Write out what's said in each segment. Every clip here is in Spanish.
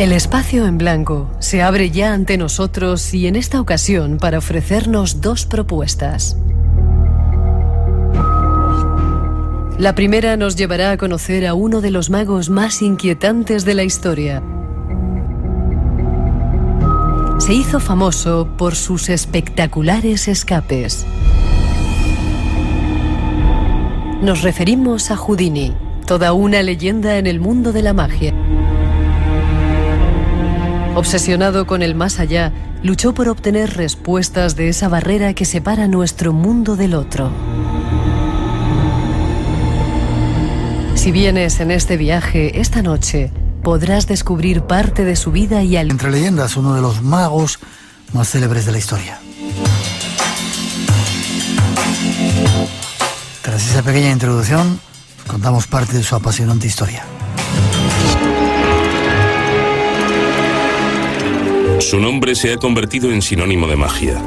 El espacio en blanco se abre ya ante nosotros y en esta ocasión para ofrecernos dos propuestas. La primera nos llevará a conocer a uno de los magos más inquietantes de la historia. Se hizo famoso por sus espectaculares escapes. Nos referimos a Houdini, toda una leyenda en el mundo de la magia. Obsesionado con el más allá, luchó por obtener respuestas de esa barrera que separa nuestro mundo del otro. Si vienes en este viaje esta noche, podrás descubrir parte de su vida y Entre leyendas, uno de los magos más célebres de la historia. Tras esa pequeña introducción, contamos parte de su apasionante historia. Su nombre se ha convertido en sinónimo de magia.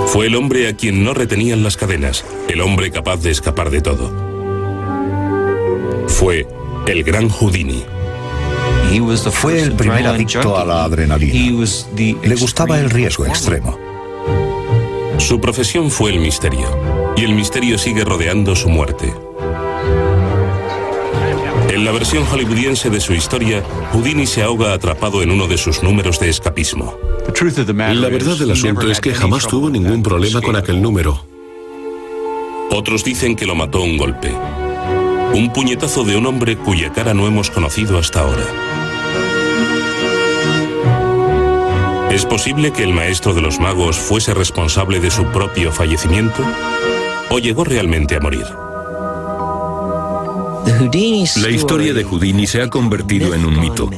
Fue el hombre a quien no retenían las cadenas, el hombre capaz de escapar de todo. Fue el gran Houdini. Fue el primer adicto a la adrenalina. Le gustaba el riesgo extremo. Su profesión fue el misterio, y el misterio sigue rodeando su muerte. En la versión hollywoodiense de su historia, Houdini se ahoga atrapado en uno de sus números de escapismo. La verdad del asunto es que jamás tuvo ningún problema con aquel número. Otros dicen que lo mató un golpe. Un puñetazo de un hombre cuya cara no hemos conocido hasta ahora. ¿Es posible que el maestro de los magos fuese responsable de su propio fallecimiento? ¿O llegó realmente a morir? La historia de Houdini se ha convertido en un mito.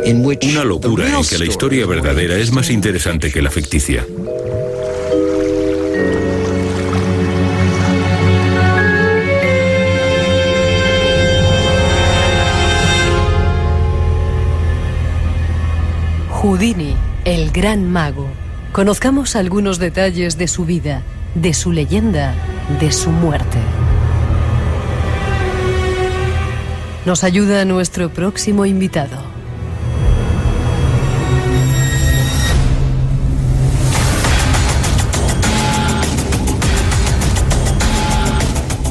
Una locura en que la historia verdadera es más interesante que la ficticia. Houdini, el gran mago. Conozcamos algunos detalles de su vida, de su leyenda, de su muerte. Nos ayuda nuestro próximo invitado.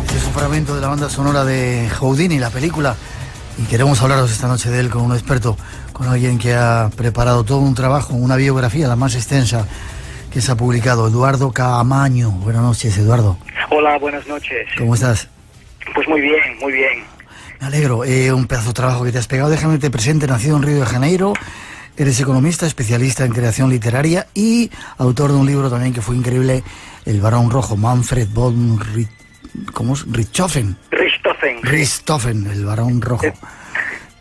Este es un fragmento de la banda sonora de Houdini, la película, y queremos hablaros esta noche de él con un experto, con alguien que ha preparado todo un trabajo, una biografía, la más extensa que se ha publicado, Eduardo Caamaño. Buenas noches, Eduardo. Hola, buenas noches. ¿Cómo estás? Pues muy bien, muy bien. Me alegro, un pedazo de trabajo que te has pegado. Déjame que te presente, nacido en Río de Janeiro, eres economista, especialista en creación literaria y autor de un libro también que fue increíble, El Barón Rojo, Manfred von Richthofen. Richthofen, El Barón Rojo.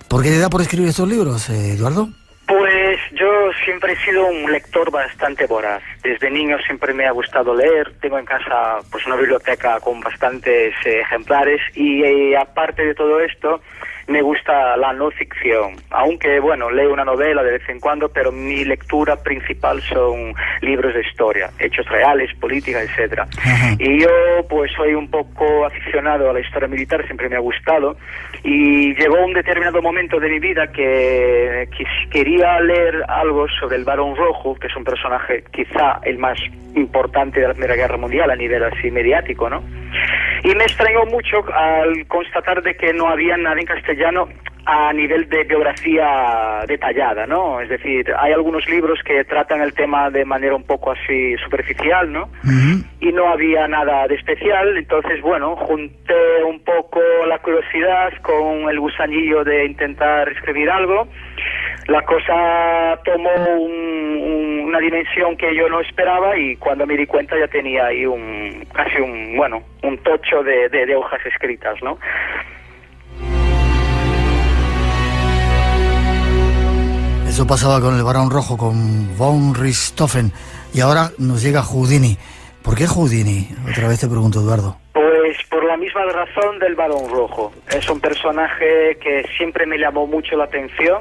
¿Por qué te da por escribir estos libros, Eduardo? Pues yo siempre he sido un lector bastante voraz. Desde niño siempre me ha gustado leer. Tengo en casa pues una biblioteca con bastantes ejemplares y aparte de todo esto me gusta la no ficción. Aunque bueno, leo una novela de vez en cuando, pero mi lectura principal son libros de historia, hechos reales, política, etcétera. Y yo pues soy un poco aficionado a la historia militar, siempre me ha gustado. Y llegó un determinado momento de mi vida que quería leer algo sobre el Barón Rojo, que es un personaje quizá el más importante de la Primera Guerra Mundial a nivel así mediático, ¿no? Y me extrañó mucho al constatar de que no había nada en castellano a nivel de biografía detallada, ¿no? Es decir, hay algunos libros que tratan el tema de manera un poco así superficial, ¿no? Y no había nada de especial, entonces, bueno, junté un poco la curiosidad con el gusanillo de intentar escribir algo. La cosa tomó una dimensión que yo no esperaba y cuando me di cuenta ya tenía ahí casi un tocho de hojas escritas, ¿no? Eso pasaba con el Barón Rojo, con von Richthofen, y ahora nos llega Houdini. ¿Por qué Houdini? Otra vez te pregunto, Eduardo. Pues por la misma razón del Barón Rojo. Es un personaje que siempre me llamó mucho la atención.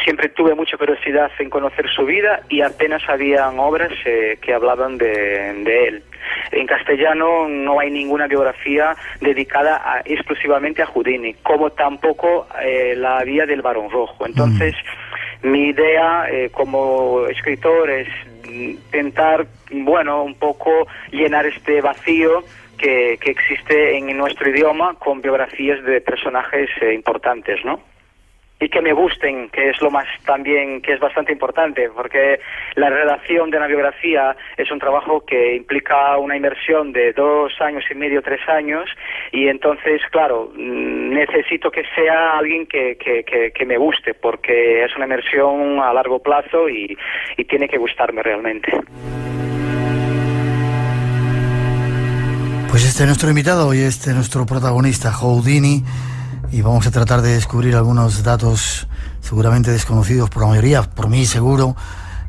siempre tuve mucha curiosidad en conocer su vida y apenas habían obras que hablaban de él. En castellano no hay ninguna biografía dedicada exclusivamente a Houdini, como tampoco la había del Barón Rojo. Entonces, mi idea como escritor es intentar, bueno, un poco llenar este vacío que existe en nuestro idioma con biografías de personajes importantes, ¿no? Y que me gusten, que es lo más también, que es bastante importante, porque la redacción de una biografía es un trabajo que implica una inversión de 2 años y medio, 3 años, y entonces, claro, necesito que sea alguien que me guste, porque es una inversión a largo plazo y tiene que gustarme realmente. Pues este es nuestro invitado y este es nuestro protagonista, Houdini, y vamos a tratar de descubrir algunos datos seguramente desconocidos por la mayoría, por mí seguro,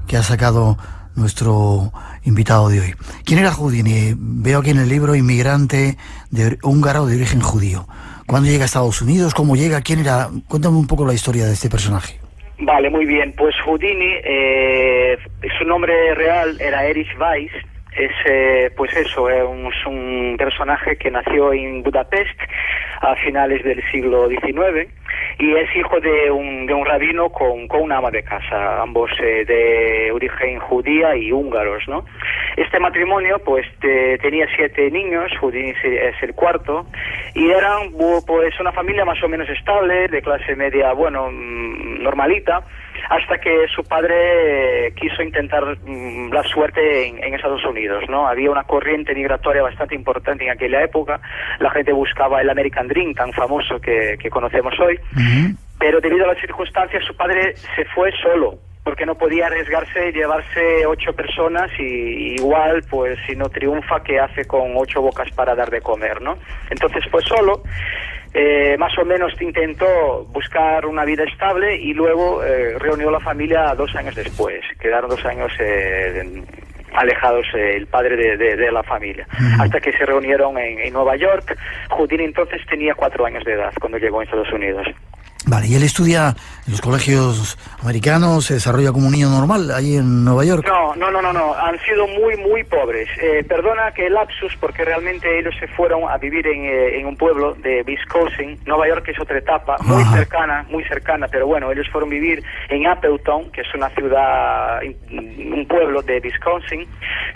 que ha sacado nuestro invitado de hoy. ¿Quién era Houdini? Veo aquí en el libro inmigrante húngaro de origen judío. ¿Cuándo llega a Estados Unidos? ¿Cómo llega? ¿Quién era? Cuéntame un poco la historia de este personaje. Vale, muy bien. Pues Houdini, su nombre real era Erich Weiss. Pues eso, es un personaje que nació en Budapest a finales del siglo XIX y es hijo de un rabino con una ama de casa, ambos de origen judía y húngaros, ¿no? Este matrimonio pues tenía 7 niños, Houdini es el cuarto, y eran pues una familia más o menos estable, de clase media, bueno, normalita, hasta que su padre quiso intentar la suerte en Estados Unidos, ¿no? Había una corriente migratoria bastante importante en aquella época, la gente buscaba el American Dream tan famoso que conocemos hoy, pero debido a las circunstancias su padre se fue solo, porque no podía arriesgarse y llevarse 8 personas y igual, pues si no triunfa, ¿qué hace con 8 bocas para dar de comer, no? Entonces fue solo. Más o menos intentó buscar una vida estable y luego reunió la familia 2 años después. Quedaron 2 años alejados el padre de la familia, hasta que se reunieron en Nueva York. Houdini entonces tenía 4 años de edad cuando llegó a Estados Unidos. Vale, ¿y él estudia en los colegios americanos, se desarrolla como un niño normal ahí en Nueva York? No, han sido muy pobres. Perdona que lapsus, porque realmente ellos se fueron a vivir en un pueblo de Wisconsin. Nueva York es otra etapa, muy cercana, pero bueno, ellos fueron a vivir en Appleton, que es una ciudad, un pueblo de Wisconsin.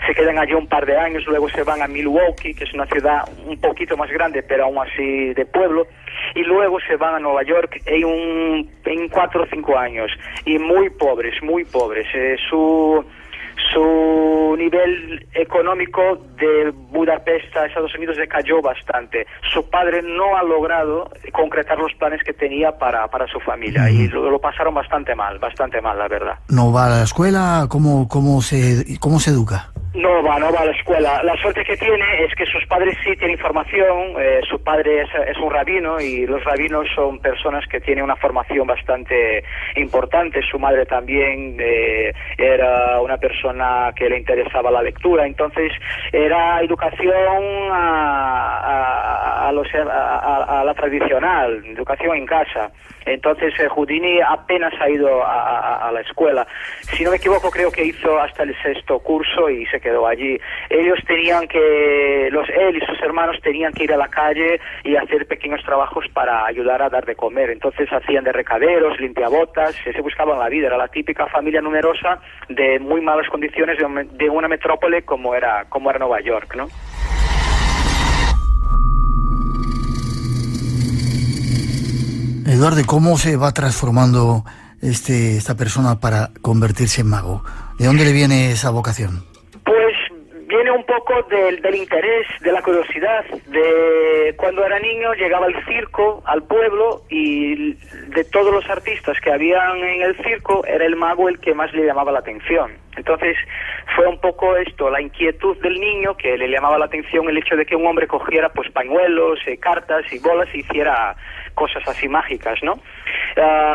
Se quedan allí un par de años, luego se van a Milwaukee, que es una ciudad un poquito más grande, pero aún así de pueblo, y luego se van a Nueva York en 4 o 5 años, y muy pobres. Su nivel económico de Budapest a Estados Unidos decayó bastante. Su padre no ha logrado concretar los planes que tenía para su familia, y lo pasaron bastante mal, la verdad. ¿No va a la escuela? ¿Cómo se educa? No va a la escuela. La suerte que tiene es que sus padres sí tienen formación. Su padre es un rabino, y los rabinos son personas que tienen una formación bastante importante. Su madre también era una persona que le interesaba la lectura. Entonces era educación a la tradicional, educación en casa. Entonces Houdini apenas ha ido a la escuela. Si no me equivoco, creo que hizo hasta el 6º curso y se quedó allí. Él y sus hermanos tenían que ir a la calle y hacer pequeños trabajos para ayudar a dar de comer. Entonces hacían de recaderos, limpiabotas, se buscaban la vida. Era la típica familia numerosa de muy malas condiciones de una metrópole como era Nueva York, ¿no? Eduardo, ¿cómo se va transformando esta persona para convertirse en mago? ¿De dónde le viene esa vocación? Pues viene un poco del interés, de la curiosidad. De cuando era niño llegaba al circo, al pueblo, y de todos los artistas que habían en el circo, era el mago el que más le llamaba la atención. Entonces fue un poco esto, la inquietud del niño, que le llamaba la atención el hecho de que un hombre cogiera pues pañuelos, cartas y bolas y hiciera cosas así mágicas, ¿no?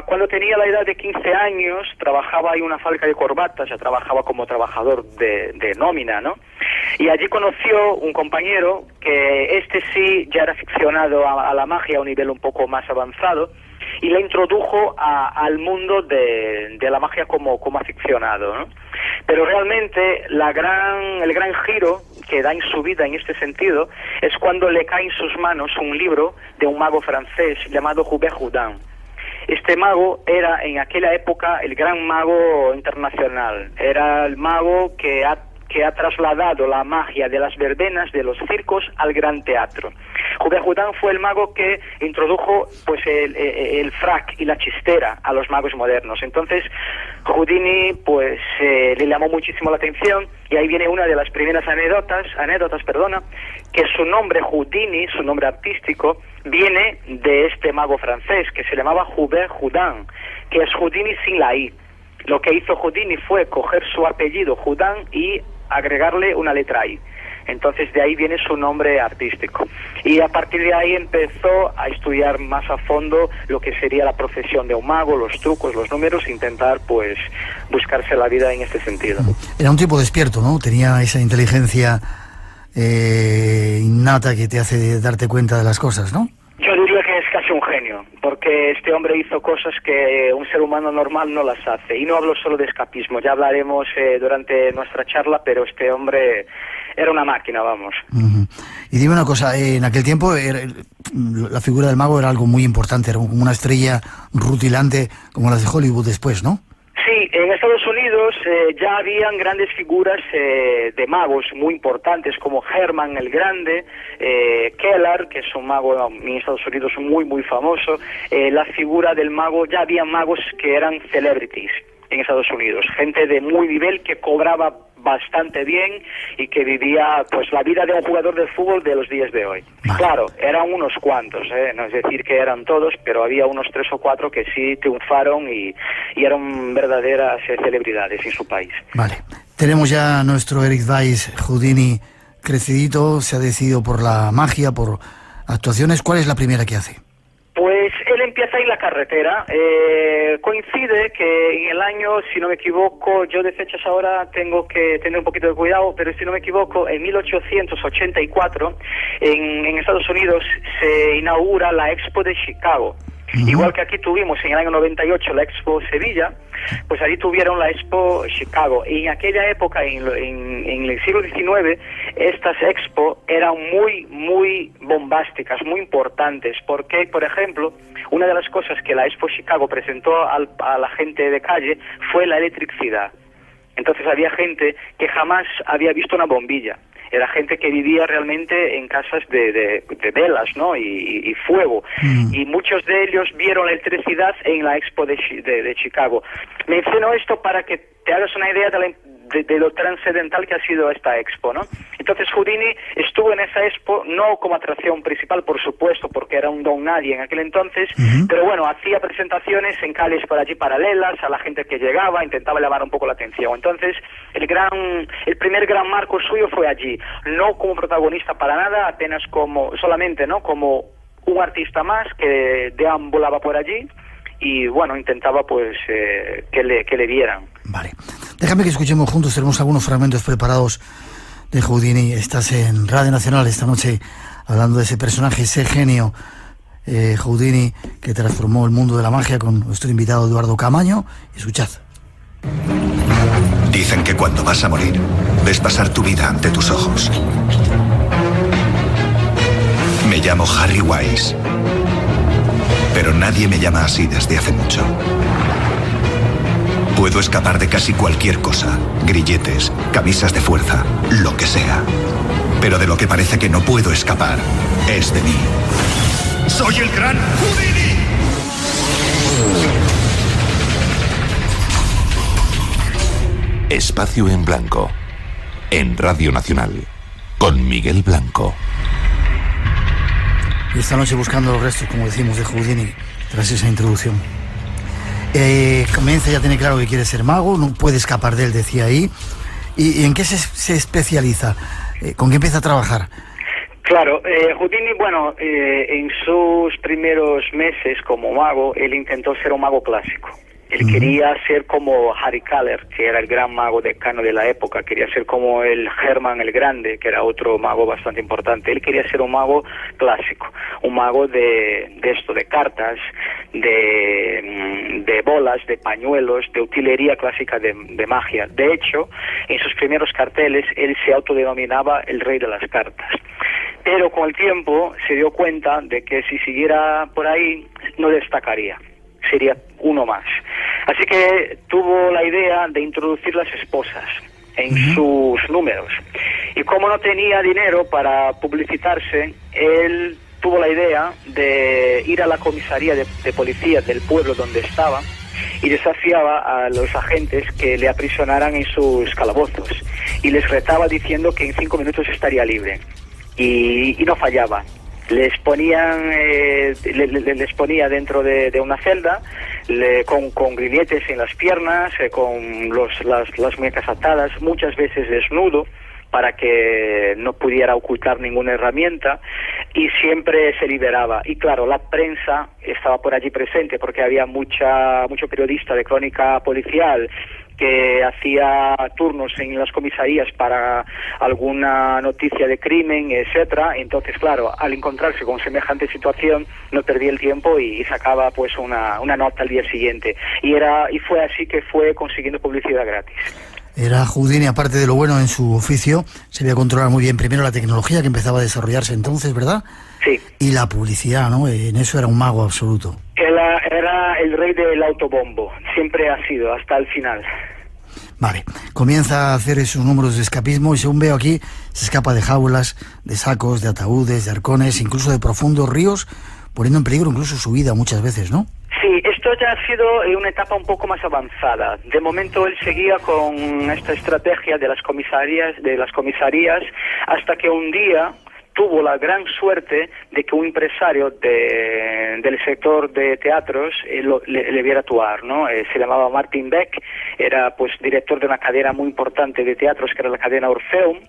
Cuando tenía la edad de 15 años, trabajaba en una fábrica de corbatas, ya trabajaba como trabajador de nómina, ¿no? Y allí conoció un compañero que sí ya era aficionado a la magia a un nivel un poco más avanzado, y le introdujo al mundo de la magia como aficionado, ¿no? Pero realmente el gran giro que da en su vida en este sentido es cuando le cae en sus manos un libro de un mago francés llamado Hubert Houdin. Este mago era en aquella época el gran mago internacional, era el mago que ha trasladado la magia de las verbenas, de los circos, al gran teatro. Hubert Houdin fue el mago que introdujo pues el frac y la chistera a los magos modernos. Entonces Houdini pues le llamó muchísimo la atención, y ahí viene una de las primeras anécdotas, que su nombre Houdini, su nombre artístico, viene de este mago francés que se llamaba Hubert Houdin, que es Houdini sin la I. Lo que hizo Houdini fue coger su apellido Houdin y agregarle una letra I. Entonces de ahí viene su nombre artístico. Y a partir de ahí empezó a estudiar más a fondo lo que sería la profesión de un mago, los trucos, los números, intentar pues buscarse la vida en este sentido. Era un tipo despierto, ¿no? Tenía esa inteligencia innata que te hace darte cuenta de las cosas, ¿no? Yo diría que es casi un genio, porque este hombre hizo cosas que un ser humano normal no las hace. Y no hablo solo de escapismo, ya hablaremos durante nuestra charla, pero este hombre era una máquina, vamos. Uh-huh. Y dime una cosa, en aquel tiempo la figura del mago era algo muy importante, era como una estrella rutilante como las de Hollywood después, ¿no? Sí, en Estados Unidos ya habían grandes figuras de magos muy importantes como Herman el Grande, Keller, que es un mago en Estados Unidos muy muy famoso. La figura del mago, ya había magos que eran celebrities en Estados Unidos, gente de muy nivel que cobraba bastante bien y que vivía pues la vida de un jugador de fútbol de los días de hoy. Vale. Claro, eran unos cuantos, no es decir que eran todos, pero había unos 3 o 4 que sí triunfaron y eran verdaderas celebridades en su país. Vale, tenemos ya a nuestro Eric Weiss Houdini crecidito, se ha decidido por la magia, por actuaciones. ¿Cuál es la primera que hace? Pues él empieza en la carretera, coincide que en el año, si no me equivoco, yo de fechas ahora tengo que tener un poquito de cuidado, pero si no me equivoco, en 1884 en Estados Unidos se inaugura la Expo de Chicago. Uh-huh. Igual que aquí tuvimos en el año 98 la Expo Sevilla, pues ahí tuvieron la Expo Chicago. Y en aquella época, en el siglo XIX, estas Expo eran muy, muy bombásticas, muy importantes, porque, por ejemplo, una de las cosas que la Expo Chicago presentó a la gente de calle fue la electricidad. Entonces había gente que jamás había visto una bombilla. Era gente que vivía realmente en casas de velas, ¿no? Y fuego. Y muchos de ellos vieron la electricidad en la Expo de Chicago. Menciono esto para que te hagas una idea de lo trascendental que ha sido esta Expo, ¿no? Entonces Houdini estuvo en esa Expo no como atracción principal, por supuesto, porque era un don nadie en aquel entonces, pero bueno, hacía presentaciones en calles por allí paralelas a la gente que llegaba, intentaba llamar un poco la atención. Entonces el primer gran marco suyo fue allí, no como protagonista para nada, apenas solamente, ¿no? Como un artista más que deambulaba por allí y bueno, intentaba pues que le vieran. Vale. Déjame que escuchemos juntos, tenemos algunos fragmentos preparados de Houdini. Estás en Radio Nacional esta noche hablando de ese personaje, ese genio Houdini que transformó el mundo de la magia, con nuestro invitado Eduardo Camaño. Escuchad. Dicen que cuando vas a morir, ves pasar tu vida ante tus ojos. Me llamo Harry Weiss, pero nadie me llama así desde hace mucho. Puedo escapar de casi cualquier cosa, grilletes, camisas de fuerza, lo que sea. Pero de lo que parece que no puedo escapar es de mí. ¡Soy el gran Houdini! Espacio en Blanco, en Radio Nacional, con Miguel Blanco. Y esta noche buscando los restos, como decimos, de Houdini, tras esa introducción. Comienza, ya tiene claro que quiere ser mago, no puede escapar de él, decía ahí. ¿Y en qué se especializa? ¿Con qué empieza a trabajar? Claro, Houdini, bueno, en sus primeros meses como mago, él intentó ser un mago clásico. Él quería ser como Harry Kaller, que era el gran mago decano de la época. Quería ser como el Hermann el Grande, que era otro mago bastante importante. Él quería ser un mago clásico, un mago de cartas, de bolas, de pañuelos, de utilería clásica de magia. De hecho, en sus primeros carteles, él se autodenominaba el rey de las cartas. Pero con el tiempo se dio cuenta de que si siguiera por ahí, no destacaría. Sería uno más. Así que tuvo la idea de introducir las esposas en sus números. Y como no tenía dinero para publicitarse, él tuvo la idea de ir a la comisaría de policía del pueblo donde estaba y desafiaba a los agentes que le aprisionaran en sus calabozos. Y les retaba diciendo que en 5 minutos estaría libre. Y no fallaba. Les ponía dentro de una celda con grilletes en las piernas, con las muñecas atadas, muchas veces desnudo, para que no pudiera ocultar ninguna herramienta, y siempre se liberaba. Y claro, la prensa estaba por allí presente porque había mucho periodista de crónica policial que hacía turnos en las comisarías para alguna noticia de crimen, etcétera. Entonces, claro, al encontrarse con semejante situación, no perdía el tiempo y sacaba pues una nota al día siguiente. Y fue así que fue consiguiendo publicidad gratis. Era Houdini, aparte de lo bueno en su oficio, sabía controlar muy bien primero la tecnología que empezaba a desarrollarse entonces, ¿verdad? Sí. Y la publicidad, ¿no? En eso era un mago absoluto. Era el rey del autobombo, siempre ha sido, hasta el final. Vale, comienza a hacer esos números de escapismo y según veo aquí, se escapa de jaulas, de sacos, de ataúdes, de arcones, incluso de profundos ríos, poniendo en peligro incluso su vida muchas veces, ¿no? Sí, esto ya ha sido una etapa un poco más avanzada. De momento él seguía con esta estrategia de las comisarías, hasta que un día tuvo la gran suerte de que un empresario del sector de teatros le viera actuar, ¿no? Se llamaba Martin Beck, era pues director de una cadena muy importante de teatros que era la cadena Orfeum,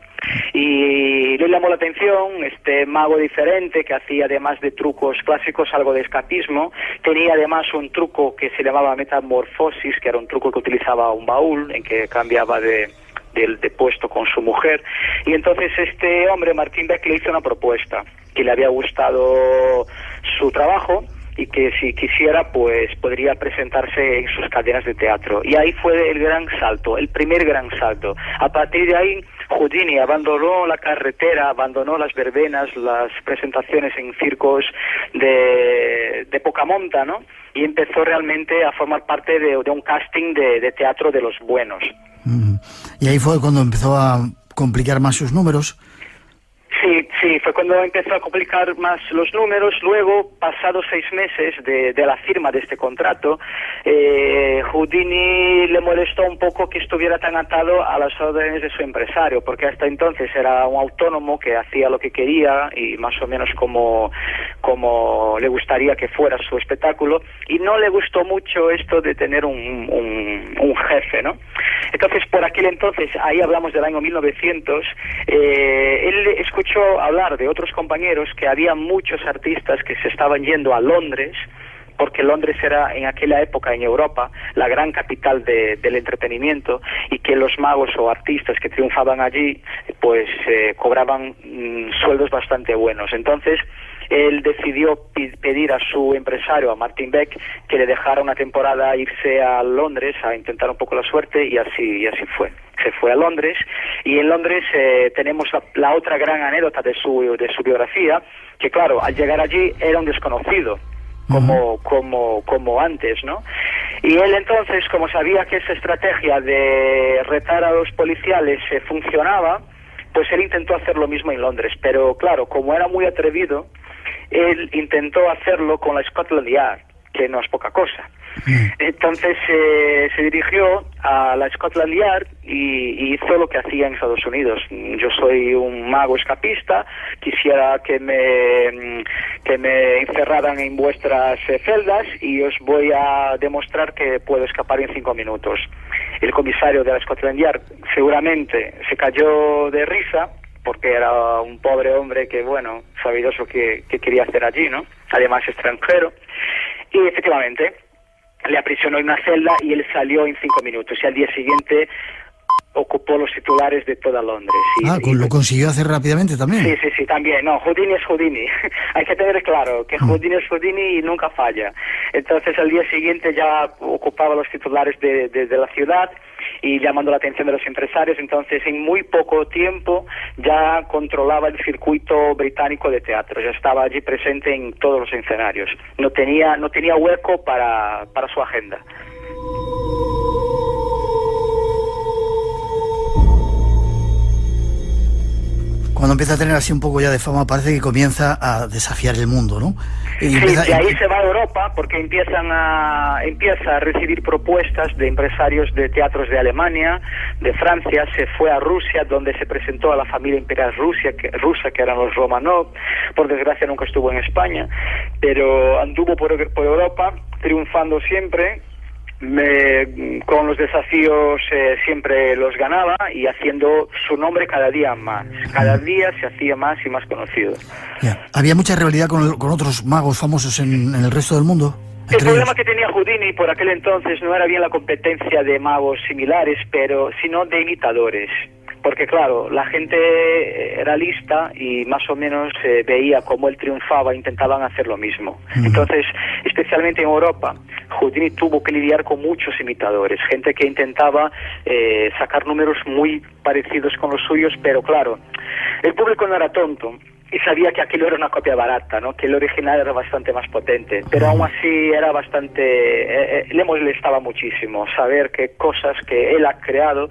y le llamó la atención este mago diferente que hacía, además de trucos clásicos, algo de escapismo. Tenía además un truco que se llamaba metamorfosis, que era un truco que utilizaba un baúl en que cambiaba de puesto con su mujer. Y entonces este hombre, Martin Beck, le hizo una propuesta, que le había gustado su trabajo y que si quisiera pues podría presentarse en sus cadenas de teatro. Y ahí fue el gran salto, el primer gran salto. A partir de ahí Houdini abandonó la carretera, abandonó las verbenas, las presentaciones en circos de poca monta, ¿no? Y empezó realmente a formar parte de un casting de teatro de los buenos. Y ahí fue cuando empezó a complicar más sus números. Sí, fue cuando empezó a complicar más los números. Luego, pasados 6 meses de la firma de este contrato, Houdini le molestó un poco que estuviera tan atado a las órdenes de su empresario, porque hasta entonces era un autónomo que hacía lo que quería y más o menos como le gustaría que fuera su espectáculo, y no le gustó mucho esto de tener un jefe, ¿no? Entonces, por aquel entonces, ahí hablamos del año 1900, él escuchó hablar de otros compañeros que había muchos artistas que se estaban yendo a Londres, porque Londres era en aquella época en Europa la gran capital del entretenimiento, y que los magos o artistas que triunfaban allí pues cobraban sueldos bastante buenos. Entonces él decidió pedir a su empresario, a Martin Beck, que le dejara una temporada irse a Londres a intentar un poco la suerte, y así fue. Se fue a Londres, y en Londres tenemos la otra gran anécdota de su biografía, que claro, al llegar allí era un desconocido, como antes, ¿no? Y él entonces, como sabía que esa estrategia de retar a los policiales funcionaba, pues él intentó hacer lo mismo en Londres, pero claro, como era muy atrevido, él intentó hacerlo con la Scotland Yard, que no es poca cosa. Entonces se dirigió a la Scotland Yard y hizo lo que hacía en Estados Unidos. Yo soy un mago escapista, quisiera que me encerraran en vuestras celdas y os voy a demostrar que puedo escapar en 5 minutos. El comisario de la Scotland Yard seguramente se cayó de risa, porque era un pobre hombre que, bueno, sabidoso que quería hacer allí, ¿no? Además extranjero. Y efectivamente, le aprisionó en una celda y él salió en 5 minutos. Y al día siguiente ocupó los titulares de toda Londres. Lo consiguió hacer rápidamente también. Sí, también. No, Houdini es Houdini. Hay que tener claro que Houdini es Houdini y nunca falla. Entonces al día siguiente ya ocupaba los titulares de la ciudad y llamando la atención de los empresarios. Entonces en muy poco tiempo ya controlaba el circuito británico de teatro. Ya estaba allí presente en todos los escenarios. No tenía hueco para su agenda. Cuando empieza a tener así un poco ya de fama, parece que comienza a desafiar el mundo, ¿no? Sí, de ahí se va a Europa porque empieza a recibir propuestas de empresarios de teatros de Alemania, de Francia. Se fue a Rusia, donde se presentó a la familia imperial rusa, que eran los Romanov. Por desgracia nunca estuvo en España, pero anduvo por Europa, triunfando siempre. Con los desafíos siempre los ganaba y haciendo su nombre cada día más. Cada día se hacía más y más conocido. ¿Había mucha rivalidad con otros magos famosos en el resto del mundo? El problema que tenía Houdini por aquel entonces no era bien la competencia de magos similares, sino de imitadores. Porque claro, la gente era lista y más o menos veía cómo él triunfaba, intentaban hacer lo mismo. Entonces, especialmente en Europa, Houdini tuvo que lidiar con muchos imitadores, gente que intentaba sacar números muy parecidos con los suyos, pero claro, el público no era tonto y sabía que aquello era una copia barata, ¿no? Que el original era bastante más potente, pero aún así era bastante... le molestaba muchísimo saber que cosas que él ha creado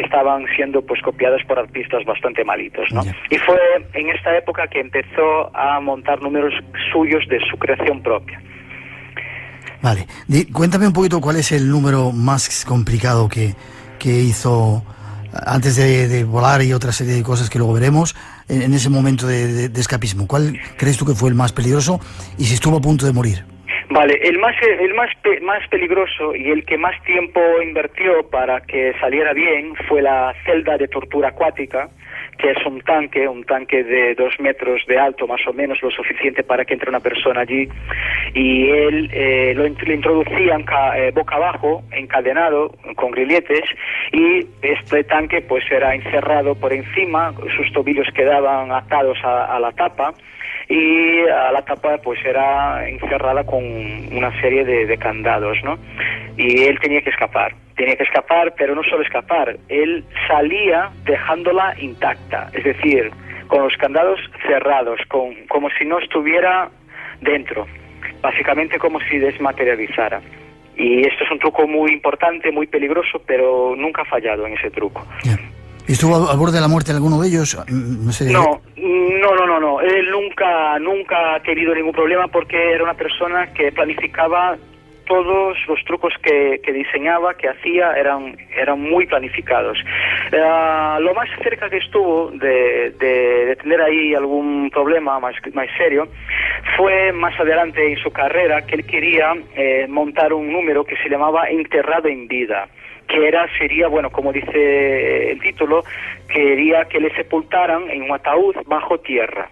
estaban siendo pues copiadas por artistas bastante malitos, ¿no? Y fue en esta época que empezó a montar números suyos de su creación propia. Vale, cuéntame un poquito cuál es el número más complicado que hizo antes de volar y otra serie de cosas que luego veremos en ese momento de escapismo. ¿Cuál crees tú que fue el más peligroso y si estuvo a punto de morir? Vale, el más peligroso y el que más tiempo invirtió para que saliera bien fue la celda de tortura acuática, que es un tanque de 2 metros de alto, más o menos, lo suficiente para que entre una persona allí, y él lo introducían boca abajo, encadenado, con grilletes, y este tanque pues era encerrado por encima, sus tobillos quedaban atados a la tapa, y a la tapa pues era encerrada con una serie de candados, ¿no? Y él tenía que escapar, pero no solo escapar, él salía dejándola intacta, es decir, con los candados cerrados, como si no estuviera dentro, básicamente como si desmaterializara. Y esto es un truco muy importante, muy peligroso, pero nunca ha fallado en ese truco. ¿Estuvo al borde de la muerte alguno de ellos? No sé. No. Él nunca ha tenido ningún problema porque era una persona que planificaba todos los trucos que diseñaba, que hacía, eran muy planificados. Lo más cerca que estuvo de tener ahí algún problema más serio fue más adelante en su carrera, que él quería montar un número que se llamaba Enterrado en Vida, que sería, bueno, como dice el título, quería que le sepultaran en un ataúd bajo tierra.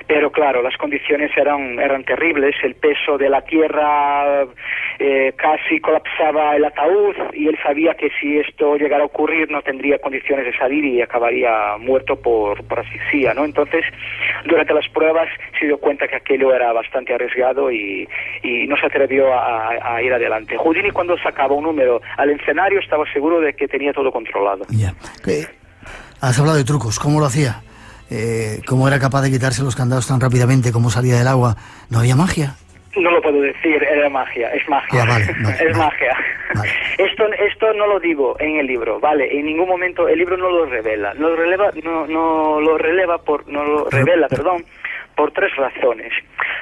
Pero claro, las condiciones eran terribles, el peso de la tierra casi colapsaba el ataúd y él sabía que si esto llegara a ocurrir no tendría condiciones de salir y acabaría muerto por asfixia, ¿no? Entonces, durante las pruebas se dio cuenta que aquello era bastante arriesgado y no se atrevió a ir adelante. Houdini, cuando sacaba un número al escenario, estaba seguro de que tenía todo controlado. Ya. Has hablado de trucos, ¿cómo lo hacía? ¿Cómo era capaz de quitarse los candados tan rápidamente? ¿Cómo salía del agua? ¿No había magia? No lo puedo decir, era magia, es magia. Vale, es magia. Vale. Esto no lo digo en el libro, ¿vale? En ningún momento el libro no lo revela. No lo revela por 3 razones.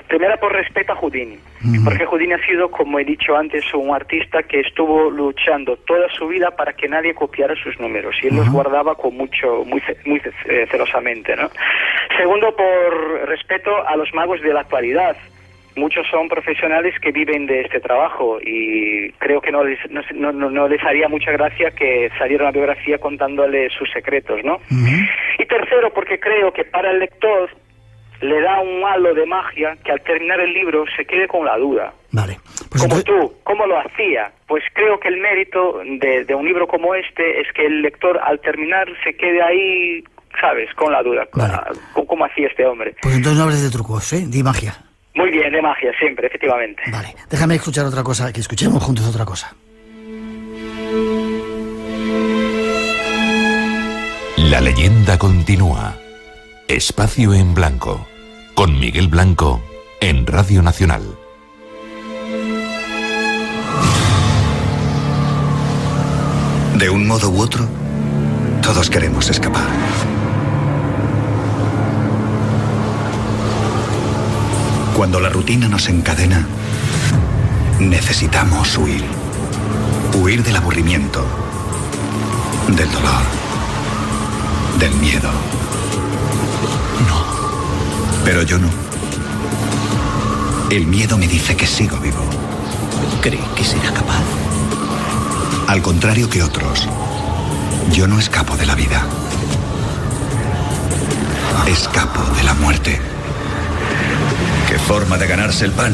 Primera, por respeto a Houdini, porque Houdini ha sido, como he dicho antes, un artista que estuvo luchando toda su vida para que nadie copiara sus números, y él los guardaba con muy celosamente, ¿no? Segundo, por respeto a los magos de la actualidad. Muchos son profesionales que viven de este trabajo y creo que no les haría mucha gracia que saliera una biografía contándole sus secretos, ¿no? Y tercero, porque creo que para el lector le da un halo de magia que al terminar el libro se quede con la duda. Vale. Pues como tú, ¿cómo lo hacía? Pues creo que el mérito de un libro como este es que el lector al terminar se quede ahí, ¿sabes?, con la duda, vale, con cómo hacía este hombre. Pues entonces no hables de trucos, ¿eh? Di magia. Muy bien, de magia, siempre, efectivamente. Vale, déjame escuchar otra cosa, que escuchemos juntos otra cosa. La leyenda continúa. Espacio en Blanco, con Miguel Blanco, en Radio Nacional. De un modo u otro, todos queremos escapar. Cuando la rutina nos encadena, necesitamos huir. Huir del aburrimiento, del dolor, del miedo. No. Pero yo no. El miedo me dice que sigo vivo. ¿Cree que será capaz? Al contrario que otros, yo no escapo de la vida. Escapo de la muerte. ¿Qué forma de ganarse el pan?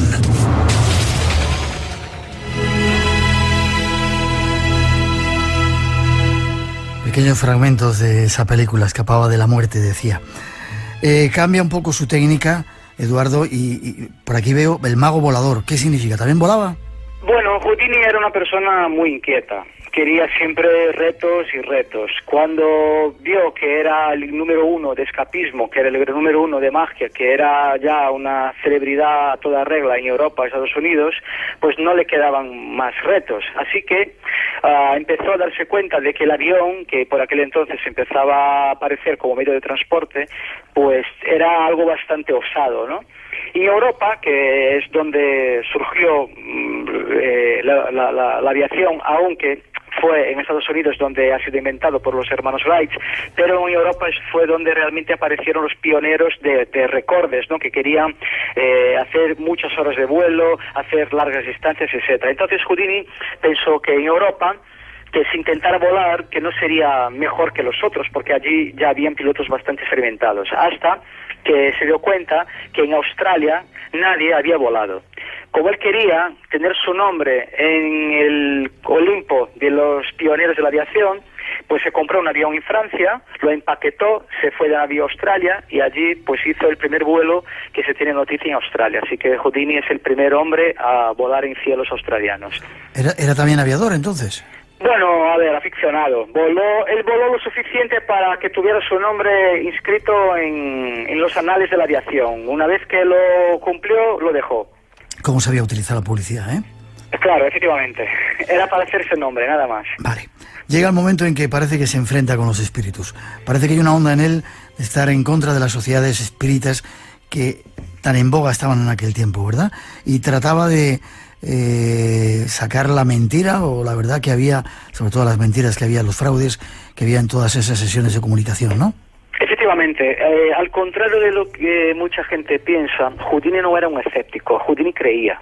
Pequeños fragmentos de esa película, Escapaba de la muerte, decía. Cambia un poco su técnica, Eduardo, y por aquí veo el mago volador. ¿Qué significa? ¿También volaba? Bueno, Houdini era una persona muy inquieta. Quería siempre retos y retos. Cuando vio que era el número uno de escapismo, que era el número uno de magia, que era ya una celebridad a toda regla en Europa y Estados Unidos, pues no le quedaban más retos. Así que empezó a darse cuenta de que el avión, que por aquel entonces empezaba a aparecer como medio de transporte, pues era algo bastante osado, ¿no? Y en Europa, que es donde surgió la aviación, aunque fue en Estados Unidos donde ha sido inventado por los hermanos Wright, pero en Europa fue donde realmente aparecieron los pioneros de recordes, ¿no?, que querían hacer muchas horas de vuelo, hacer largas distancias, etcétera. Entonces Houdini pensó que en Europa, que si intentara volar, que no sería mejor que los otros, porque allí ya habían pilotos bastante experimentados, hasta que se dio cuenta que en Australia nadie había volado. Como él quería tener su nombre en el Olimpo de los pioneros de la aviación, pues se compró un avión en Francia, lo empaquetó, se fue de avión a Australia y allí pues hizo el primer vuelo que se tiene noticia en Australia. Así que Houdini es el primer hombre a volar en cielos australianos. ¿Era también aviador entonces? Bueno, a ver, aficionado. Él voló lo suficiente para que tuviera su nombre inscrito en los anales de la aviación. Una vez que lo cumplió, lo dejó. ¿Cómo sabía utilizar la publicidad, Claro, efectivamente. Era para hacerse nombre, nada más. Vale. Llega el momento en que parece que se enfrenta con los espíritus. Parece que hay una onda en él de estar en contra de las sociedades espíritas que tan en boga estaban en aquel tiempo, ¿verdad? Y trataba de sacar la mentira o la verdad que había, sobre todo las mentiras que había, los fraudes que había en todas esas sesiones de comunicación, ¿no? Efectivamente, al contrario de lo que mucha gente piensa, Houdini no era un escéptico, Houdini creía.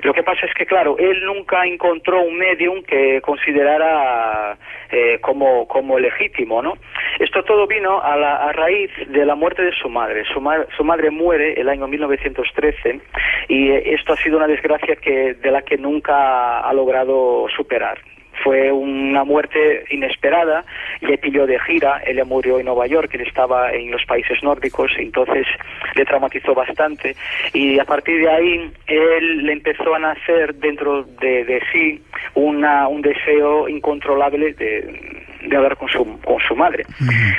Lo que pasa es que, claro, él nunca encontró un medium que considerara como legítimo, ¿no? Esto todo vino a raíz de la muerte de su madre. Su madre muere el año 1913 y esto ha sido una desgracia de la que nunca ha logrado superar. Fue una muerte inesperada, le pilló de gira, ella murió en Nueva York, él estaba en los países nórdicos, entonces le traumatizó bastante y a partir de ahí él le empezó a nacer dentro de sí un deseo incontrolable de hablar con su madre.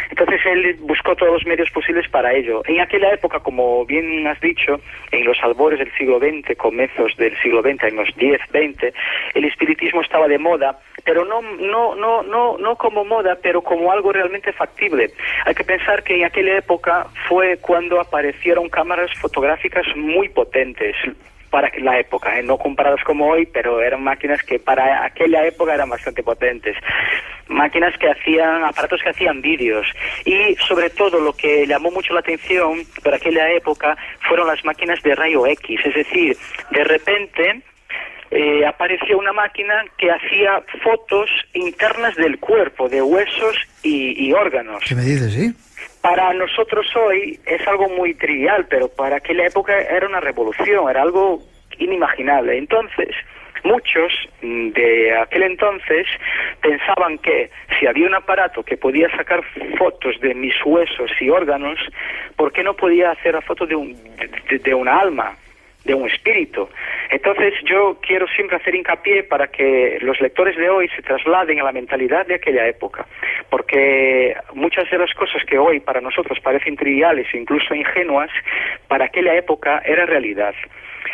Entonces él buscó todos los medios posibles para ello. En aquella época, como bien has dicho, en los albores del siglo XX, comienzos del siglo XX, años 10, 20, el espiritismo estaba de moda, pero no como moda, pero como algo realmente factible. Hay que pensar que en aquella época fue cuando aparecieron cámaras fotográficas muy potentes para la época, no comparadas como hoy, pero eran máquinas que para aquella época eran bastante potentes. Máquinas aparatos que hacían vídeos y sobre todo lo que llamó mucho la atención para aquella época fueron las máquinas de rayo X, es decir, de repente apareció una máquina que hacía fotos internas del cuerpo, de huesos y órganos. ¿Qué me dices, sí? Para nosotros hoy es algo muy trivial, pero para aquella época era una revolución, era algo inimaginable. Entonces, muchos de aquel entonces pensaban que si había un aparato que podía sacar fotos de mis huesos y órganos, ¿por qué no podía hacer la foto de una alma, de un espíritu? Entonces yo quiero siempre hacer hincapié para que los lectores de hoy se trasladen a la mentalidad de aquella época, porque muchas de las cosas que hoy para nosotros parecen triviales e incluso ingenuas, para aquella época era realidad.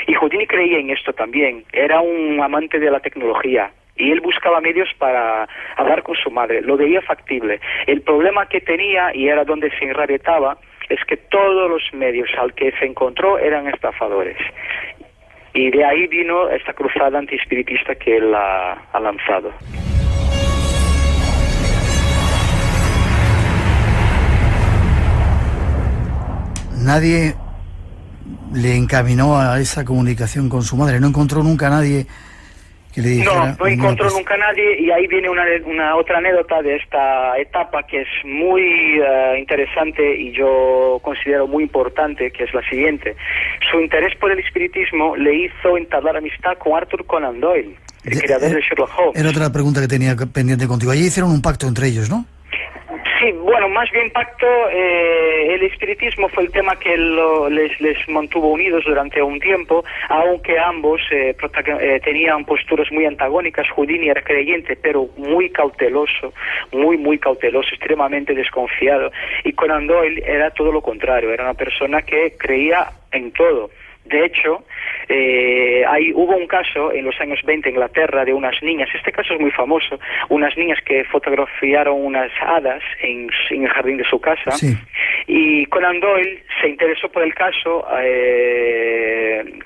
Y Houdini creía en esto también, era un amante de la tecnología, y él buscaba medios para hablar con su madre, lo veía factible. El problema que tenía, y era donde se enrabietaba, es que todos los medios al que se encontró eran estafadores. Y de ahí vino esta cruzada antiespiritista que él ha lanzado. Nadie le encaminó a esa comunicación con su madre, no encontró nunca a nadie que le dijera... No encontró nunca a nadie, y ahí viene una otra anécdota de esta etapa que es muy interesante y yo considero muy importante, que es la siguiente. Su interés por el espiritismo le hizo entablar amistad con Arthur Conan Doyle, el creador de Sherlock Holmes. Era otra pregunta que tenía pendiente contigo. Allí hicieron un pacto entre ellos, ¿no? Sí, bueno, más bien pacto. El espiritismo fue el tema que les mantuvo unidos durante un tiempo, aunque ambos tenían posturas muy antagónicas. Houdini era creyente, pero muy cauteloso, muy cauteloso, extremadamente desconfiado. Y Conan Doyle era todo lo contrario, era una persona que creía en todo. De hecho, hubo un caso en los años 20 en Inglaterra de unas niñas, este caso es muy famoso, unas niñas que fotografiaron unas hadas en el jardín de su casa, sí. Y Conan Doyle se interesó por el caso,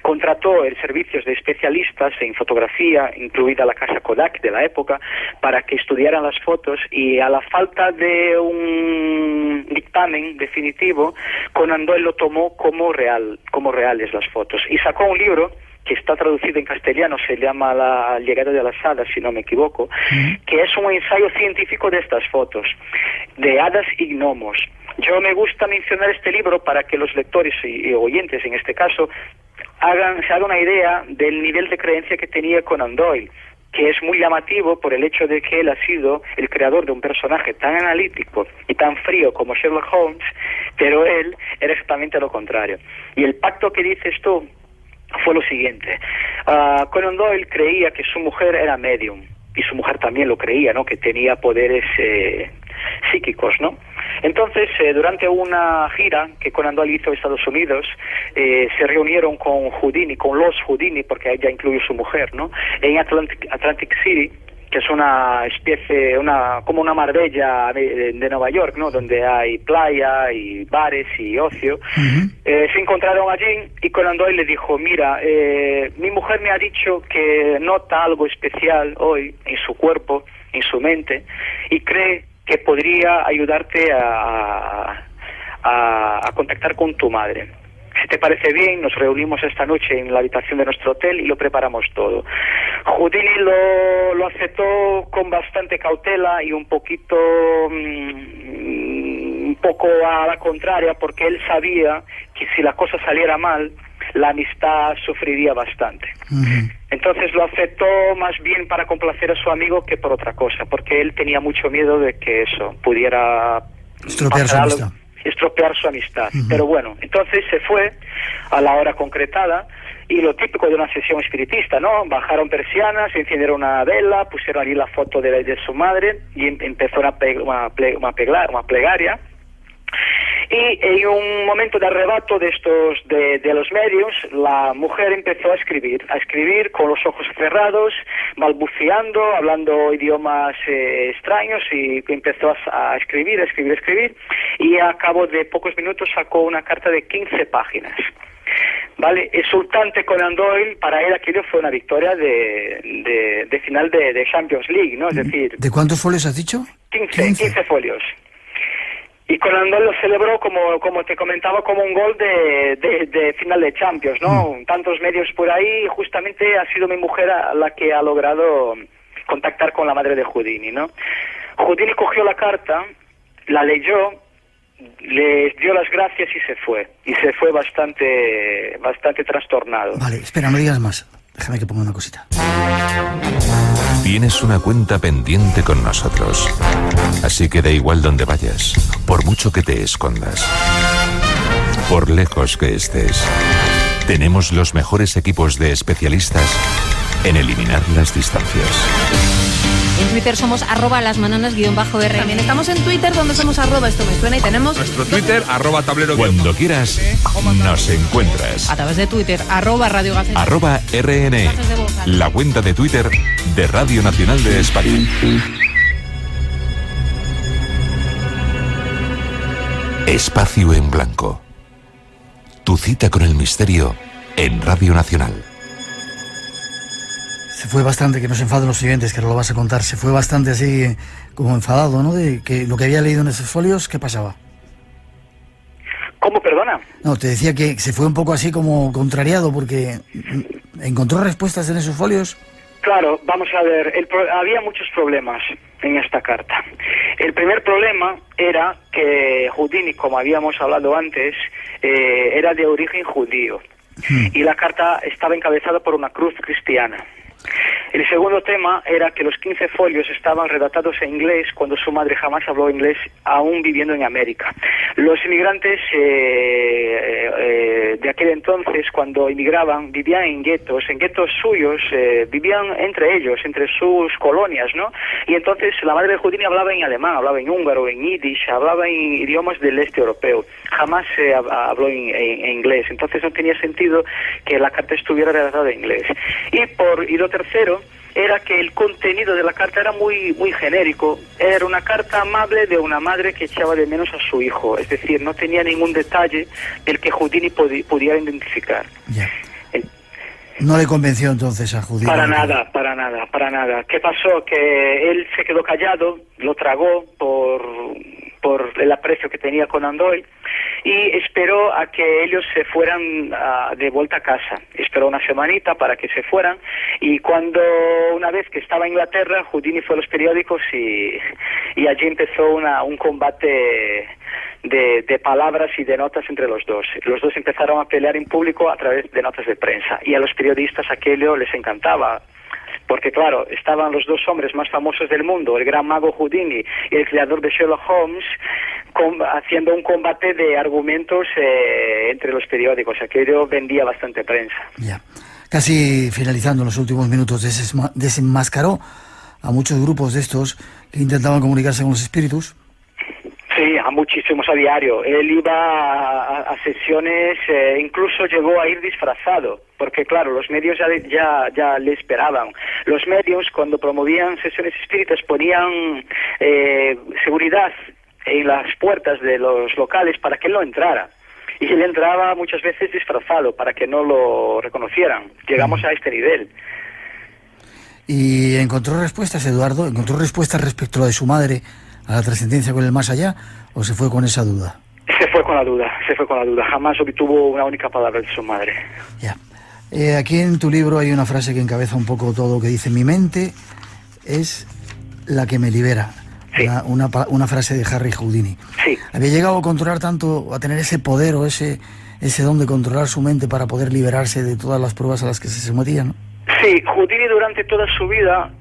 contrató servicios de especialistas en fotografía, incluida la casa Kodak de la época, para que estudiaran las fotos, y a la falta de un dictamen definitivo, Conan Doyle lo tomó como reales las fotos, y sacó un libro que está traducido en castellano, se llama La llegada de las hadas, si no me equivoco, que es un ensayo científico de estas fotos, de hadas y gnomos. Yo me gusta mencionar este libro para que los lectores y oyentes, en este caso, se hagan una idea del nivel de creencia que tenía Conan Doyle, que es muy llamativo por el hecho de que él ha sido el creador de un personaje tan analítico y tan frío como Sherlock Holmes, pero él era exactamente lo contrario. Y el pacto que dices tú fue lo siguiente. Conan Doyle creía que su mujer era medium, y su mujer también lo creía, ¿no?, que tenía poderes psíquicos, ¿no? Entonces, durante una gira que Conan Doyle hizo a Estados Unidos, se reunieron con Houdini, con los Houdini, porque ella incluye su mujer, ¿no?, en Atlantic City, que es una especie, como una Marbella de Nueva York, ¿no?, donde hay playa y bares y ocio. Se encontraron allí y Conan Doyle le dijo: mira, mi mujer me ha dicho que nota algo especial hoy en su cuerpo, en su mente, y cree que podría ayudarte a contactar con tu madre. Si te parece bien, nos reunimos esta noche en la habitación de nuestro hotel y lo preparamos todo. Houdini lo aceptó con bastante cautela y un poco a la contraria, porque él sabía que si la cosa saliera mal, la amistad sufriría bastante. Entonces lo aceptó más bien para complacer a su amigo que por otra cosa, porque él tenía mucho miedo de que eso pudiera estropear su amistad. Estropear su amistad. Pero bueno, entonces se fue a la hora concretada, y lo típico de una sesión espiritista, ¿no? Bajaron persianas, encendieron una vela, pusieron allí la foto de su madre y empezó una plegaria. Y en un momento de arrebato de los medios, la mujer empezó a escribir con los ojos cerrados, balbuceando, hablando idiomas extraños, y empezó a escribir, y a cabo de pocos minutos sacó una carta de 15 páginas. Vale, exultante Conan Doyle, para él aquello fue una victoria de final de Champions League, ¿no? Es decir... ¿De cuántos folios has dicho? 15 folios. Y Conan Doyle lo celebró, como te comentaba, como un gol de final de Champions, ¿no? Tantos medios por ahí, y justamente ha sido mi mujer la que ha logrado contactar con la madre de Houdini, ¿no? Houdini cogió la carta, la leyó, le dio las gracias y se fue. Y se fue bastante trastornado. Vale, espera, no digas más. Déjame que ponga una cosita. Tienes una cuenta pendiente con nosotros. Así que da igual donde vayas, por mucho que te escondas, por lejos que estés. Tenemos los mejores equipos de especialistas en eliminar las distancias. En Twitter somos @lasmanonas_rm. También estamos en Twitter, donde somos @esto-me-suena, y tenemos nuestro Twitter, @tablero. Cuando quieras, nos encuentras. A través de Twitter, @Radio Gaceta. @RN, la cuenta de Twitter de Radio Nacional de España. Espacio en Blanco. Tu cita con el misterio en Radio Nacional. Se fue bastante, que no se enfaden los siguientes, que ahora lo vas a contar, se fue bastante así como enfadado, ¿no? De que lo que había leído en esos folios, ¿qué pasaba? ¿Cómo, perdona? No, te decía que se fue un poco así como contrariado porque encontró respuestas en esos folios. Claro, vamos a ver, había muchos problemas en esta carta. El primer problema era que Houdini, como habíamos hablado antes, era de origen judío. Y la carta estaba encabezada por una cruz cristiana. El segundo tema era que los 15 folios estaban redactados en inglés cuando su madre jamás habló inglés, aún viviendo en América. Los inmigrantes de aquel entonces, cuando inmigraban, vivían en guetos suyos, vivían entre ellos, entre sus colonias, ¿no? Y entonces la madre de Houdini hablaba en alemán, hablaba en húngaro, en yiddish, hablaba en idiomas del este europeo. Jamás habló en inglés. Entonces no tenía sentido que la carta estuviera redactada en inglés. Y lo tercero era que el contenido de la carta era muy genérico. Era una carta amable de una madre que echaba de menos a su hijo. Es decir, no tenía ningún detalle del que Houdini pudiera identificar. Ya. ¿No le convenció entonces a Houdini? Para nada. ¿Qué pasó? Que él se quedó callado, lo tragó por el aprecio que tenía Conan Doyle, y esperó a que ellos se fueran de vuelta a casa. Esperó una semanita para que se fueran, y una vez que estaba en Inglaterra, Houdini fue a los periódicos y allí empezó un combate de palabras y de notas entre los dos. Los dos empezaron a pelear en público a través de notas de prensa, y a los periodistas aquello les encantaba. Porque claro, estaban los dos hombres más famosos del mundo, el gran mago Houdini y el creador de Sherlock Holmes, haciendo un combate de argumentos entre los periódicos. Aquello vendía bastante prensa. Ya. Casi finalizando los últimos minutos, desenmascaró a muchos grupos de estos que intentaban comunicarse con los espíritus. Sí, a muchísimos a diario. Él iba a sesiones, incluso llegó a ir disfrazado, porque claro, los medios ya le esperaban. Los medios, cuando promovían sesiones espíritas, ponían seguridad en las puertas de los locales para que él no entrara. Y él entraba muchas veces disfrazado para que no lo reconocieran. Llegamos a este nivel. ¿Y encontró respuestas, Eduardo? ¿Encontró respuestas respecto a lo de su madre, a la trascendencia con el más allá, o se fue con esa duda? Se fue con la duda. Jamás obtuvo una única palabra de su madre. Ya. Aquí en tu libro hay una frase que encabeza un poco todo, que dice: mi mente es la que me libera. Sí. Una frase de Harry Houdini. Sí. ¿Había llegado a controlar tanto, a tener ese poder o ese don de controlar su mente para poder liberarse de todas las pruebas a las que se sometían? Sí, Houdini durante toda su vida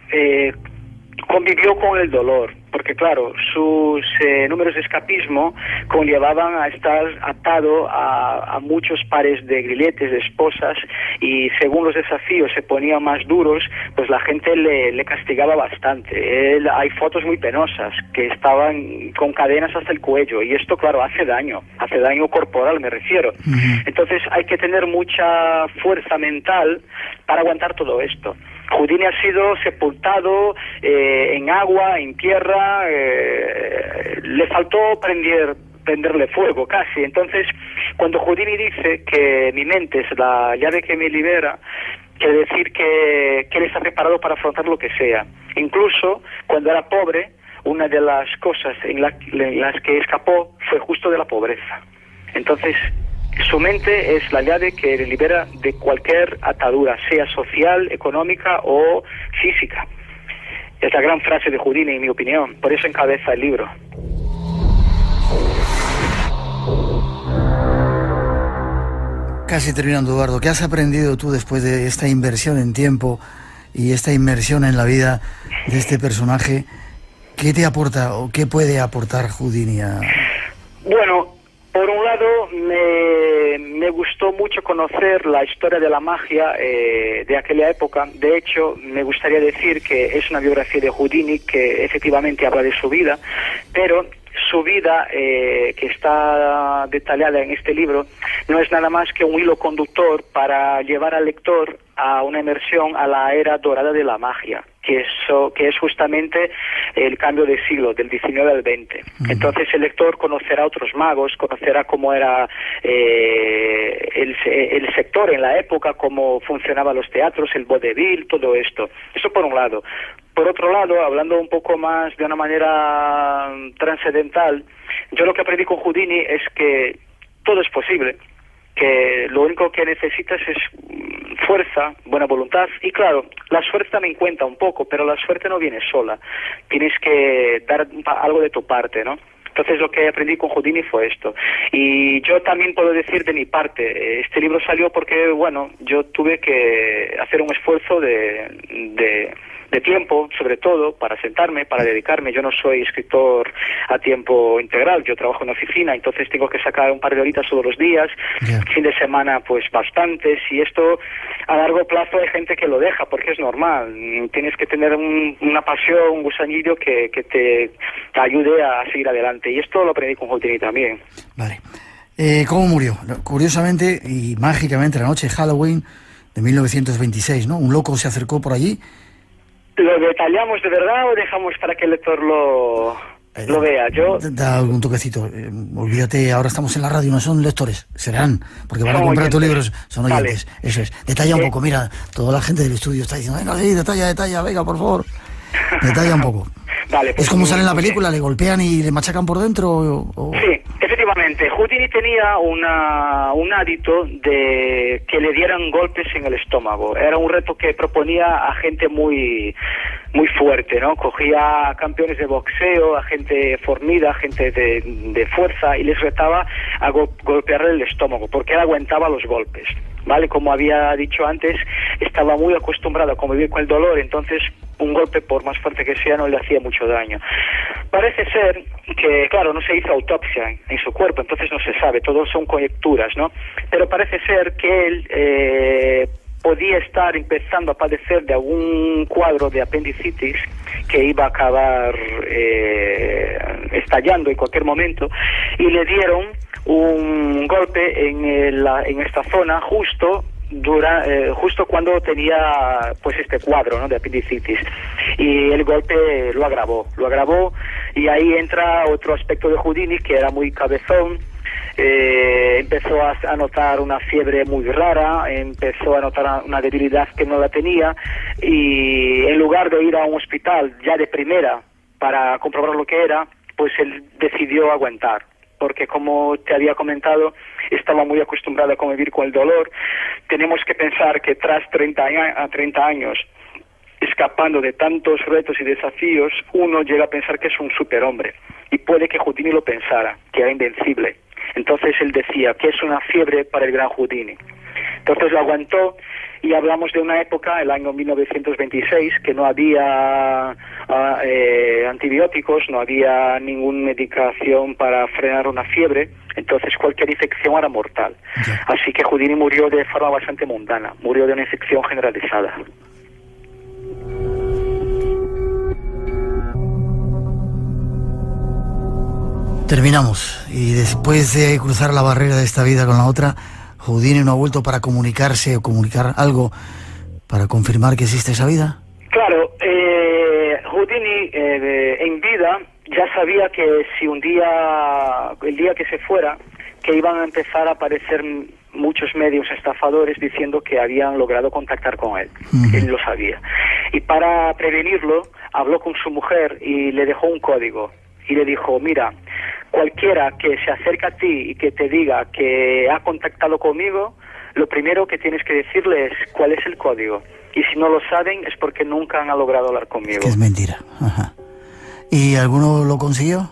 convivió con el dolor, porque claro, sus números de escapismo conllevaban a estar atado a muchos pares de grilletes, de esposas, y según los desafíos se ponían más duros, pues la gente le castigaba bastante. Hay fotos muy penosas, que estaban con cadenas hasta el cuello, y esto claro hace daño corporal me refiero. Entonces hay que tener mucha fuerza mental para aguantar todo esto. Houdini ha sido sepultado en agua, en tierra, le faltó prenderle fuego casi. Entonces, cuando Houdini dice que mi mente es la llave que me libera, quiere decir que él está preparado para afrontar lo que sea. Incluso cuando era pobre, una de las cosas en las que escapó fue justo de la pobreza. Entonces, su mente es la llave que le libera de cualquier atadura, sea social, económica o física. Es la gran frase de Houdini, en mi opinión. Por eso encabeza el libro. casi terminando, Eduardo. ¿Qué has aprendido tú después de esta inversión en tiempo y esta inmersión en la vida de este personaje? ¿Qué te aporta o qué puede aportar Houdini a...? Bueno, por un lado, me gustó mucho conocer la historia de la magia de aquella época. De hecho, me gustaría decir que es una biografía de Houdini que efectivamente habla de su vida, pero su vida, que está detallada en este libro, no es nada más que un hilo conductor para llevar al lector a una inmersión a la era dorada de la magia, que es justamente el cambio de siglo, del 19 al 20. Entonces el lector conocerá a otros magos, conocerá cómo era el sector en la época, cómo funcionaban los teatros, el vodevil, todo esto. Eso por un lado. Por otro lado, hablando un poco más de una manera trascendental, yo lo que aprendí con Houdini es que todo es posible, que lo único que necesitas es fuerza, buena voluntad, y claro, la suerte también cuenta un poco, pero la suerte no viene sola, tienes que dar algo de tu parte, ¿no? Entonces lo que aprendí con Houdini fue esto. Y yo también puedo decir de mi parte, este libro salió porque, bueno, yo tuve que hacer un esfuerzo de tiempo, sobre todo, para sentarme, para dedicarme. Yo no soy escritor a tiempo integral, yo trabajo en oficina, entonces tengo que sacar un par de horitas todos los días, fin de semana pues bastantes, y esto a largo plazo hay gente que lo deja, porque es normal. Tienes que tener una pasión, un gusanillo que te ayude a seguir adelante, y esto lo aprendí con Houdini también. Vale. ¿Cómo murió? Curiosamente y mágicamente, la noche de Halloween de 1926, ¿no? Un loco se acercó por allí. ¿Lo detallamos de verdad o dejamos para que el lector lo vea? Yo... Da un toquecito. Olvídate, ahora estamos en la radio, no son lectores, serán, porque van a comprar tus libros, son oyentes. Vale. Eso es. Detalla un poco, mira, toda la gente del estudio está diciendo, venga, sí, detalla, venga, por favor. Detalla un poco. Vale, pues, ¿es como sale en la película? ¿Le golpean y le machacan por dentro? O... Sí, efectivamente. Houdini tenía un hábito de que le dieran golpes en el estómago. Era un reto que proponía a gente muy fuerte, ¿no? Cogía a campeones de boxeo, a gente fornida, a gente de fuerza, y les retaba a golpearle el estómago, porque él aguantaba los golpes, ¿vale? Como había dicho antes, estaba muy acostumbrado a convivir con el dolor, entonces un golpe, por más fuerte que sea, no le hacía mucho daño. Parece ser que, claro, no se hizo autopsia en su cuerpo, entonces no se sabe, todo son conjeturas, ¿no? Pero parece ser que él podía estar empezando a padecer de algún cuadro de apendicitis que iba a acabar estallando en cualquier momento, y le dieron un golpe en esta zona justo cuando tenía pues este cuadro, ¿no?, de apendicitis, y el golpe lo agravó, y ahí entra otro aspecto de Houdini, que era muy cabezón. Empezó a notar una fiebre muy rara, empezó a notar una debilidad que no la tenía, y en lugar de ir a un hospital ya de primera para comprobar lo que era, pues él decidió aguantar, porque como te había comentado, estaba muy acostumbrado a convivir con el dolor. Tenemos que pensar que tras 30 años escapando de tantos retos y desafíos, uno llega a pensar que es un superhombre, y puede que Houdini lo pensara, que era invencible. Entonces él decía que es una fiebre para el gran Houdini. Entonces lo aguantó, y hablamos de una época, el año 1926, que no había antibióticos, no había ninguna medicación para frenar una fiebre, entonces cualquier infección era mortal. Así que Houdini murió de forma bastante mundana, murió de una infección generalizada. Terminamos, y después de cruzar la barrera de esta vida con la otra, Houdini no ha vuelto para comunicarse o comunicar algo para confirmar que existe esa vida. Claro, Houdini en vida ya sabía que si el día que se fuera, que iban a empezar a aparecer muchos medios estafadores diciendo que habían logrado contactar con él. Él lo sabía. Y para prevenirlo, habló con su mujer y le dejó un código. Y le dijo, mira, cualquiera que se acerque a ti y que te diga que ha contactado conmigo, lo primero que tienes que decirle es cuál es el código. Y si no lo saben es porque nunca han logrado hablar conmigo. Es que es mentira. Ajá. ¿Y alguno lo consiguió?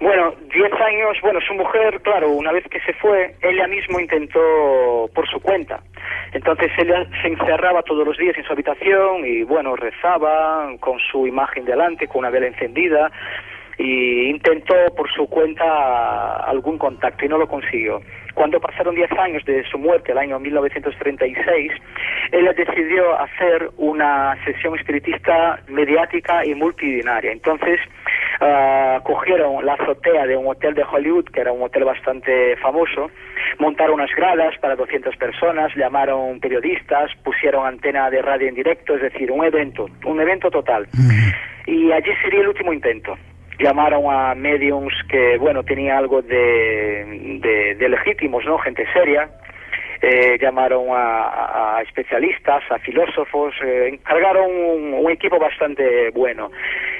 Bueno, 10 años, bueno, su mujer, claro, una vez que se fue, ella misma intentó por su cuenta. Entonces ella se encerraba todos los días en su habitación y, bueno, rezaba con su imagen delante, con una vela encendida, y intentó por su cuenta algún contacto y no lo consiguió. Cuando pasaron 10 años de su muerte, el año 1936, ella decidió hacer una sesión espiritista mediática y multitudinaria. Entonces, cogieron la azotea de un hotel de Hollywood, que era un hotel bastante famoso, montaron unas gradas para 200 personas, llamaron periodistas, pusieron antena de radio en directo, es decir, un evento total. Y allí sería el último intento. Llamaron a mediums que, bueno, tenía algo de legítimos, ¿no? Gente seria. Llamaron a especialistas, a filósofos, encargaron un equipo bastante bueno.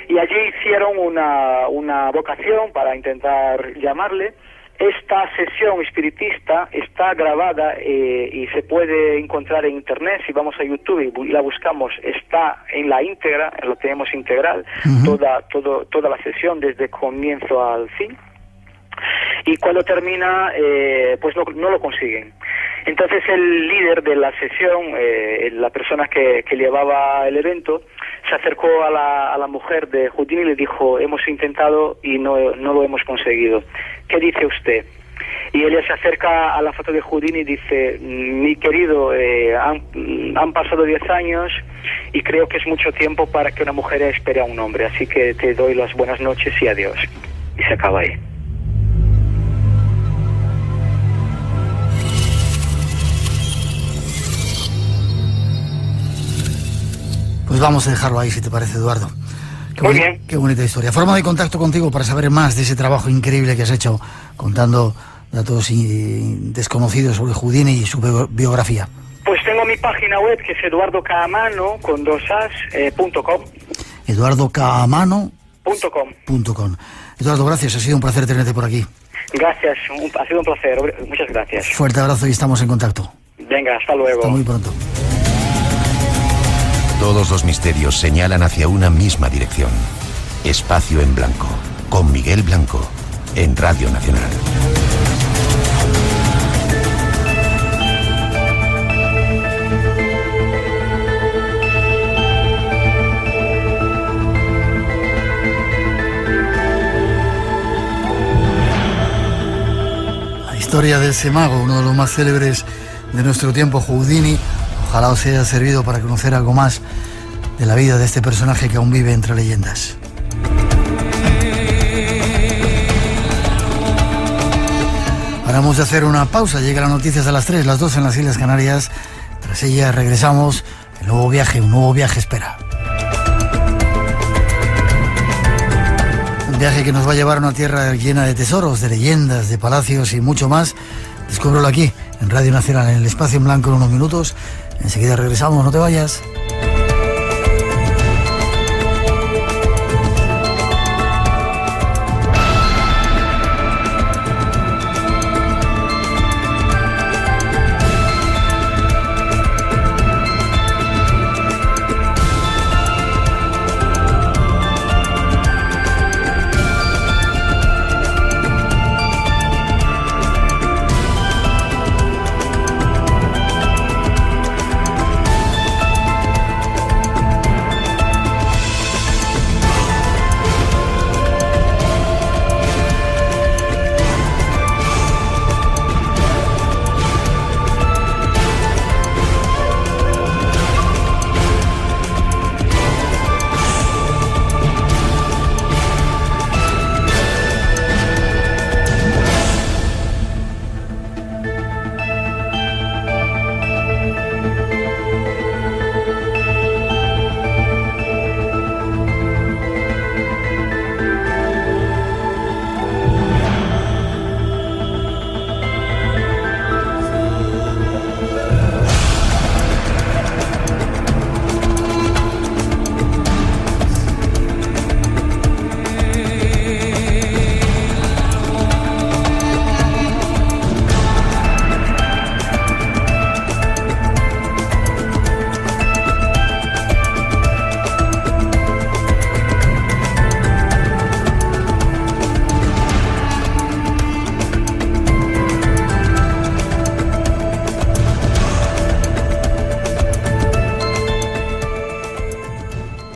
Y allí hicieron una vocación para intentar llamarle. Esta sesión espiritista está grabada y se puede encontrar en internet. Si vamos a YouTube y la buscamos, está en la íntegra, lo tenemos integral, toda la sesión desde comienzo al fin. Y cuando termina, pues no lo consiguen. Entonces el líder de la sesión, la persona que llevaba el evento, se acercó a la mujer de Houdini y le dijo: hemos intentado y no lo hemos conseguido. ¿Qué dice usted? Y ella se acerca a la foto de Houdini y dice: mi querido, han pasado 10 años y creo que es mucho tiempo para que una mujer espere a un hombre, así que te doy las buenas noches y adiós. Y se acaba ahí. Pues vamos a dejarlo ahí, si te parece, Eduardo. Muy bien. Qué bonita historia. Forma de contacto contigo para saber más de ese trabajo increíble que has hecho contando datos desconocidos sobre Houdini y su biografía. Pues tengo mi página web, que es eduardocaamano, con 2as.com. eduardocaamano.com. Eduardo, gracias. Ha sido un placer tenerte por aquí. Gracias. Ha sido un placer. Muchas gracias. Fuerte abrazo y estamos en contacto. Venga, hasta luego. Hasta muy pronto. Todos los misterios señalan hacia una misma dirección. Espacio en Blanco, con Miguel Blanco, en Radio Nacional. La historia de ese mago, uno de los más célebres de nuestro tiempo, Houdini. Ojalá os haya servido para conocer algo más de la vida de este personaje que aún vive entre leyendas. Ahora vamos a hacer una pausa. Llegan las noticias a las 3, las 2 en las Islas Canarias. Tras ella regresamos. Un nuevo viaje espera. Un viaje que nos va a llevar a una tierra llena de tesoros, de leyendas, de palacios y mucho más. Descúbrelo aquí, en Radio Nacional, en el Espacio en Blanco, en unos minutos. Enseguida regresamos, no te vayas.